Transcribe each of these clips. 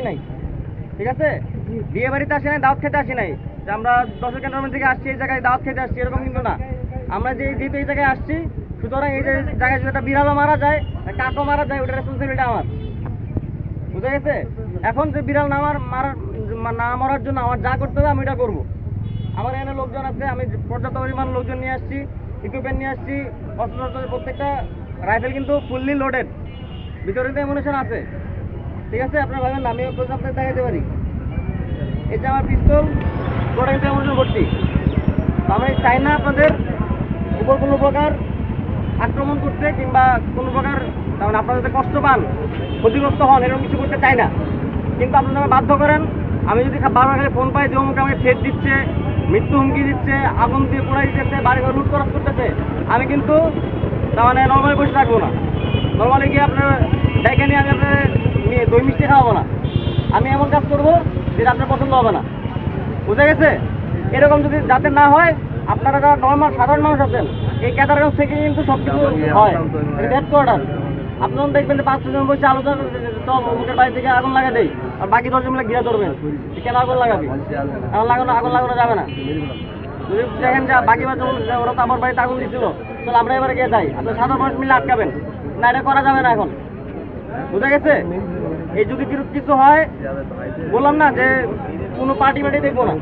নাই, ঠিক আছে? বিয়ে বাড়িতে আসি নাই, দাওয়াত খেতে আসি নাই যে আমরা 10 ক্যান্টনমেন্ট থেকে আসছি এই জায়গায় দাওয়াত খেতে আসছি, এরকম কিন্তু না। আমরা যেহেতু এই জায়গায় আসছি, সুতরাং এই জায়গায় যদি একটা বিড়ালও মারা যায়, কাকও মারা যায়, ওটা রেসপন্সিবিলিটি আমার, বুঝা গেছে? এখন যে বিড়াল না মরার জন্য আমার যা করতে হবে আমি ওটা করবো। আমার এখানে লোকজন আছে, আমি পর্যাপ্ত পরিমাণ লোকজন নিয়ে আসছি, ইকুইপমেন্ট নিয়ে আসছি, অস্ত্র প্রত্যেকটা রাইফেল কিন্তু ফুললি লোডেড, ভিতরে তো অ্যামুনিশন আছে, ঠিক আছে? আপনারা ভাবেন আমি আপনাদের দেখাতে পারি, এই যে আমার পিস্তল পুরোটা কিন্তু অ্যামুনিশন ভর্তি। আমি চাই না আপনাদের উপর কোনো প্রকার আক্রমণ করতে কিংবা কোনো প্রকার কারণ আপনারা যাতে কষ্ট পান, ক্ষতিগ্রস্ত হন, এরকম কিছু করতে চাই না। কিন্তু আপনারা বাধ্য করেন, আমি যদি বারবার খালি ফোন পাই যে অমুক আমাকে থ্রেট দিচ্ছে, মৃত্যু হুমকি দিচ্ছে, আগুন দিয়ে পোড়াই দিতেছে, বাড়িঘর লুট করা করতেছে, আমি কিন্তু তার মানে নর্মালি বসে থাকবো না। নর্মালি গিয়ে আপনার ডেকে নিয়ে আমি আপনার নিয়ে দই মিষ্টি খাওয়াবো না। আমি এমন কাজ করবো যেটা আপনার পছন্দ হবে না, বুঝা গেছে? এরকম যদি যাতে না হয়, আপনারা যারা নর্মাল সাধারণ মানুষ আছেন, এই কেদারগঞ্জ থেকে কিন্তু সব কিছু হয়, হেডকোয়ার্টার। আপনারা দেখবেন যে 5-6 জন বসে আলোচনা চল অমুকের বাড়ি থেকে আগুন লাগা দেয়, আর বাকি 10 জন মিলে ঘিরে ধরবেন। কেন আগুন লাগাবি? আগুন লাগানো যাবে না। যদি দেখেন যে বাকি 5 জন ওরা তো আমার বাড়িতে আগুন দিচ্ছিল, তাহলে আমরা এবারে গিয়ে যাই, আপনার সাধারণ মানুষ মিলে আটকাবেন না, এটা করা যাবে না এখন, বুঝা গেছে? এই যদি কিছু হয়, বললাম না যে কোনো পার্টি দেখবো না,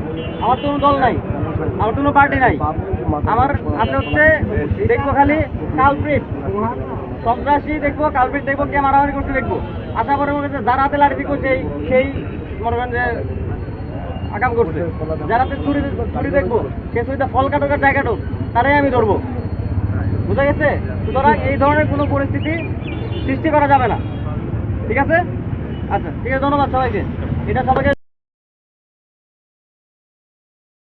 আমার তো কোনো দল নাই, আমার কোনো পার্টি নাই, আমার আছে হচ্ছে দেখবো খালি কালপ্রিট, সন্ত্রাসী দেখবো, কালপ্রিট দেখবো, কে মারামারি করতে দেখবো। আশা করে মনে হচ্ছে যারা হাতে লাঠি দিবো সেই মনে করেন যে আকাম করছে, যারা চুরি দেখবো, সে সুবিধা ফল কাটুক আর জায়গাটুক, তারাই আমি ধরবো, বুঝা গেছে? সুতরাং এই ধরনের কোনো পরিস্থিতি সৃষ্টি করা যাবে না, ঠিক আছে? আচ্ছা, ঠিক আছে, ধন্যবাদ সবাইকে। এটা সবাইকে